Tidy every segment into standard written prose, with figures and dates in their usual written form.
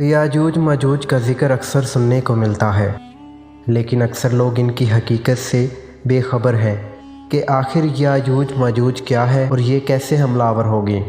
याजूज माजूज का ज़िक्र अक्सर सुनने को मिलता है, लेकिन अक्सर लोग इनकी हकीकत से बेखबर हैं कि आखिर याजूज माजूज क्या है और ये कैसे हमलावर होगी।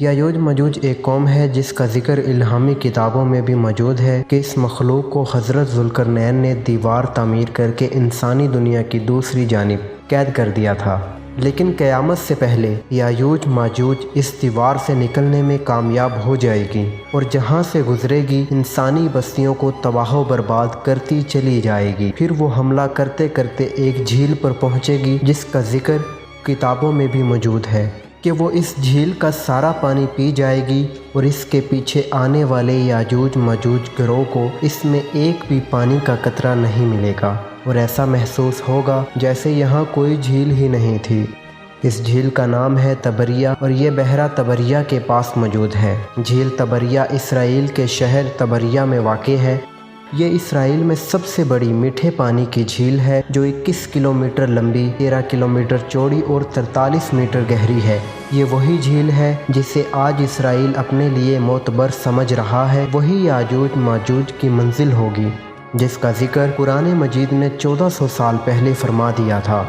याजूज माजूज एक कौम है जिसका ज़िक्र इल्हामी किताबों में भी मौजूद है कि इस मखलूक को हज़रत ज़ुल्करनैन ने दीवार तामीर करके इंसानी दुनिया की दूसरी जानिब कैद कर दिया था। लेकिन क़यामत से पहले याजूज माजूज इस दीवार से निकलने में कामयाब हो जाएगी और जहाँ से गुजरेगी इंसानी बस्तियों को तबाह बर्बाद करती चली जाएगी। फिर वो हमला करते करते एक झील पर पहुँचेगी जिसका ज़िक्र किताबों में भी मौजूद है कि वो इस झील का सारा पानी पी जाएगी और इसके पीछे आने वाले याजूज माजूज गिरोह को इसमें एक भी पानी का कतरा नहीं मिलेगा और ऐसा महसूस होगा जैसे यहाँ कोई झील ही नहीं थी। इस झील का नाम है तबरिया और ये बहरा तबरिया के पास मौजूद है। झील तबरिया इसराइल के शहर तबरिया में वाक़ है। ये इसराइल में सबसे बड़ी मीठे पानी की झील है जो 21 किलोमीटर लंबी, 13 किलोमीटर चौड़ी और 43 मीटर गहरी है। ये वही झील है जिसे आज इसराइल अपने लिए मोतबर समझ रहा है। वही याजूज माजूज की मंजिल होगी जिसका ज़िक्र कुरान मजीद ने 1400 साल पहले फरमा दिया था।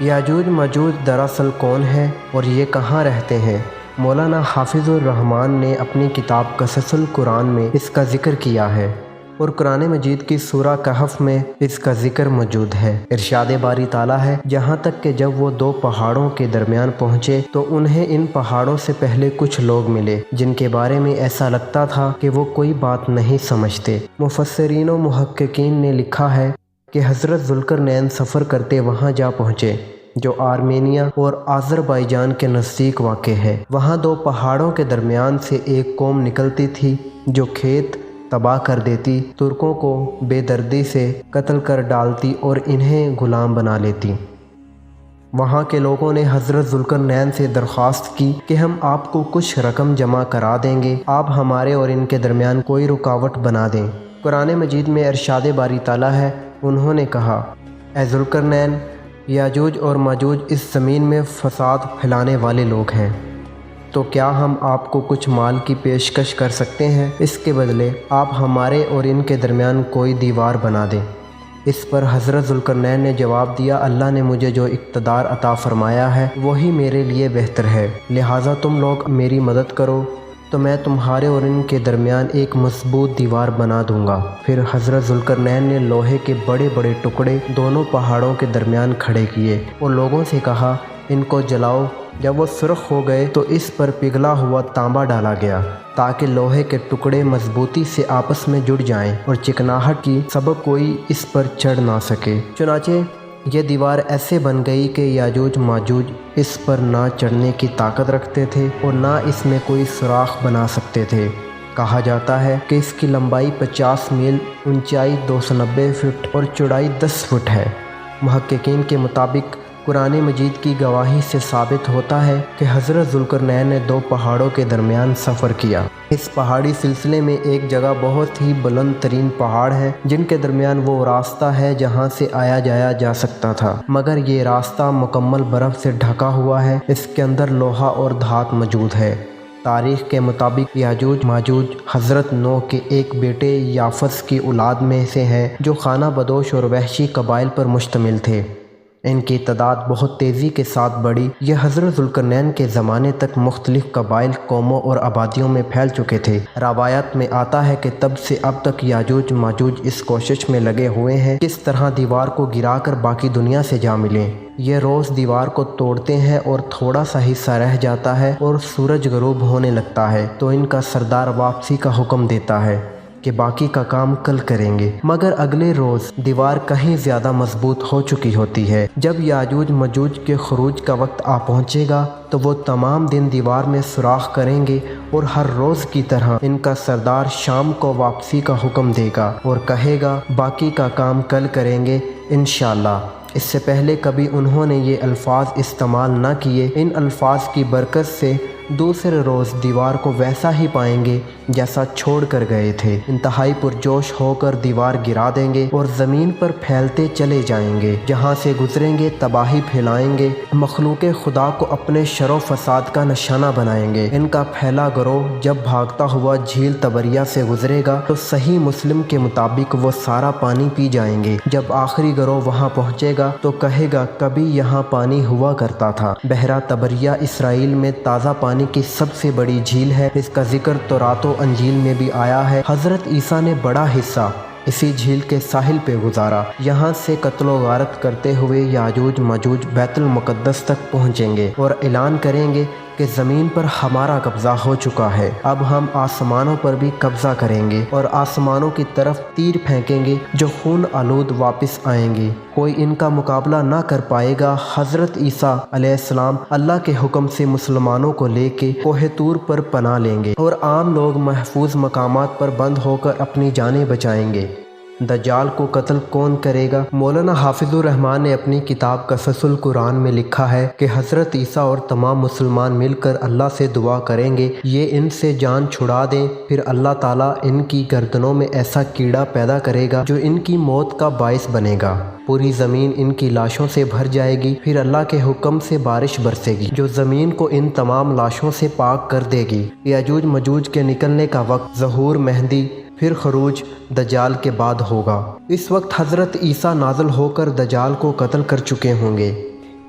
याजूज माजूज दरअसल कौन है और ये कहाँ रहते हैं? मौलाना हाफिज़ुर रहमान ने अपनी किताब क़ससुल कुरान में इसका ज़िक्र किया है और कुरान मजीद की सूरा कहफ में इसका ज़िक्र मौजूद है। इरशाद बारी ताला है, जहाँ तक कि जब वो दो पहाड़ों के दरमियान पहुँचे तो उन्हें इन पहाड़ों से पहले कुछ लोग मिले जिनके बारे में ऐसा लगता था कि वो कोई बात नहीं समझते। मुफस्सिरीन व मुहक्किकीन ने लिखा है कि हज़रत ज़ुल्करनैन सफ़र करते वहाँ जा पहुँचे जो आर्मेनिया और आज़रबाईजान के नज़दीक वाक़ है। वहाँ दो पहाड़ों के दरमियान से एक कौम निकलती थी जो खेत तबाह कर देती, तुर्कों को बेदर्दी से कत्ल कर डालती और इन्हें ग़ुलाम बना लेती। वहाँ के लोगों ने हज़रत ज़ुल्करनैन से दरख्वास्त की कि हम आपको कुछ रकम जमा करा देंगे, आप हमारे और इनके दरमियान कोई रुकावट बना दें। कुरान मजीद में इरशाद बारी ताला है, उन्होंने कहा, ए ज़ुल्करनैन, याजूज और माजूज इस ज़मीन में फ़साद फैलाने वाले लोग हैं, तो क्या हम आपको कुछ माल की पेशकश कर सकते हैं? इसके बदले आप हमारे और इनके दरमियान कोई दीवार बना दें। इस पर हज़रत ज़ुल्करनैन ने जवाब दिया, अल्लाह ने मुझे जो इक़्तिदार अता फ़रमाया है वही मेरे लिए बेहतर है, लिहाजा तुम लोग मेरी मदद करो तो मैं तुम्हारे और इनके दरमियान एक मजबूत दीवार बना दूंगा। फिर हज़रत ज़ुल्करनैन ने लोहे के बड़े बड़े टुकड़े दोनों पहाड़ों के दरमियान खड़े किए और लोगों से कहा, इनको जलाओ। जब वो सुर्ख हो गए तो इस पर पिघला हुआ तांबा डाला गया ताकि लोहे के टुकड़े मजबूती से आपस में जुड़ जाएं और चिकनाहट की सबब कोई इस पर चढ़ ना सके। चुनाचे ये दीवार ऐसे बन गई कि याजूज माजूज इस पर ना चढ़ने की ताकत रखते थे और ना इसमें कोई सुराख बना सकते थे। कहा जाता है कि इसकी लंबाई 50 मील, ऊंचाई 290 फुट और चौड़ाई 10 फुट है। मुहक्किकीन के मुताबिक कुरान मजीद की गवाही से साबित होता है कि हज़रत ज़ुल्करनैन ने दो पहाड़ों के दरमियान सफ़र किया। इस पहाड़ी सिलसिले में एक जगह बहुत ही बुलंद तरीन पहाड़ है जिनके दरमियान वो रास्ता है जहाँ से आया जाया जा सकता था, मगर ये रास्ता मुकम्मल बर्फ़ से ढका हुआ है। इसके अंदर लोहा और धात मौजूद है। तारीख़ के मुताबिक याजूज माजूज हज़रत नूह के एक बेटे याफस की औलाद में से है जो खाना बदोश और वहशी कबाइल पर मुश्तमिल थे। इनकी तादाद बहुत तेज़ी के साथ बढ़ी। यह हज़रत ज़ुल्करनैन के ज़माने तक मुख्तलिफ़ कबाइल, कौमों और आबादियों में फैल चुके थे। रवायात में आता है कि तब से अब तक याजूज माजूज इस कोशिश में लगे हुए हैं किस तरह दीवार को गिराकर बाकी दुनिया से जा मिलें। ये रोज़ दीवार को तोड़ते हैं और थोड़ा सा हिस्सा रह जाता है और सूरज गरूब होने लगता है तो इनका सरदार वापसी का हुक्म देता है कि बाकी का काम कल करेंगे, मगर अगले रोज़ दीवार कहीं ज़्यादा मजबूत हो चुकी होती है। जब याजूज मजूज के खरूज का वक्त आ पहुँचेगा तो वो तमाम दिन दीवार में सुराख करेंगे और हर रोज़ की तरह इनका सरदार शाम को वापसी का हुक्म देगा और कहेगा, बाकी का काम कल करेंगे इंशाअल्लाह। इससे पहले कभी उन्होंने ये अल्फाज इस्तेमाल न किए। इन अल्फाज की बरकत से दूसरे रोज़ दीवार को वैसा ही पाएंगे जैसा छोड़ कर गए थे। इंतहाई पुरजोश होकर दीवार गिरा देंगे और ज़मीन पर फैलते चले जाएंगे। जहाँ से गुजरेंगे तबाही फैलाएंगे, मखलूक़े खुदा को अपने शर फसाद का निशाना बनाएंगे। इनका फैला गिरोह जब भागता हुआ झील तबरिया से गुजरेगा तो सही मुस्लिम के मुताबिक वो सारा पानी पी जाएंगे। जब आखिरी गिरोह वहाँ पहुँचेगा तो कहेगा कभी यहाँ पानी हुआ करता था। बहरा तबरिया इसराइल में ताज़ा पानी की सबसे बड़ी झील है। इसका जिक्र तौरात और अंजील में भी आया है। हज़रत ईसा ने बड़ा हिस्सा इसी झील के साहिल पे गुजारा। यहाँ से कत्लो गारत करते हुए याजूज मजूज बैतुल मुक़द्दस तक पहुँचेंगे और ऐलान करेंगे कि ज़मीन पर हमारा कब्ज़ा हो चुका है, अब हम आसमानों पर भी कब्ज़ा करेंगे और आसमानों की तरफ तीर फेंकेंगे जो खून आलूद वापस आएंगे। कोई इनका मुकाबला ना कर पाएगा। हज़रत ईसा अलैहिस्सलाम अल्लाह के हुक्म से मुसलमानों को लेके कोहे तूर पर पनाह लेंगे और आम लोग महफूज मकामात पर बंद होकर अपनी जानें बचाएंगे। दज्जाल को कत्ल कौन करेगा? मौलाना हाफिजुर रहमान ने अपनी किताब क़ससुल कुरान में लिखा है कि हज़रत ईसा और तमाम मुसलमान मिलकर अल्लाह से दुआ करेंगे ये इनसे जान छुड़ा दें। फिर अल्लाह ताला इनकी गर्दनों में ऐसा कीड़ा पैदा करेगा जो इनकी मौत का बाइस बनेगा। पूरी ज़मीन इनकी लाशों से भर जाएगी। फिर अल्लाह के हुक्म से बारिश बरसेगी जो ज़मीन को इन तमाम लाशों से पाक कर देगी। याजूज मजूज के निकलने का वक्त ज़हूर, मेहंदी, फिर खरूज दज्जाल के बाद होगा। इस वक्त हज़रत ईसा नाज़िल होकर दज्जाल को कत्ल कर चुके होंगे।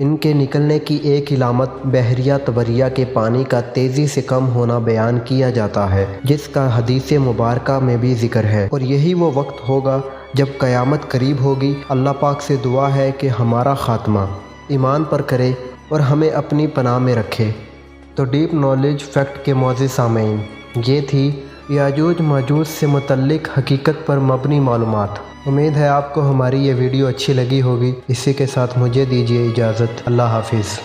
इनके निकलने की एक इलामत बहरिया तबरिया के पानी का तेज़ी से कम होना बयान किया जाता है, जिसका हदीस मुबारका में भी ज़िक्र है। और यही वो वक्त होगा जब क़यामत करीब होगी। अल्लाह पाक से दुआ है कि हमारा ख़ात्मा ईमान पर करे और हमें अपनी पनाह में रखे। तो डीप नॉलेज फैक्ट के मौज़ूद सामीन, ये थी याजूज माजूज से मुतल्लिक हकीकत पर मबनी मालूमात। उम्मीद है आपको हमारी ये वीडियो अच्छी लगी होगी। इसी के साथ मुझे दीजिए इजाज़त। अल्लाह हाफिज़।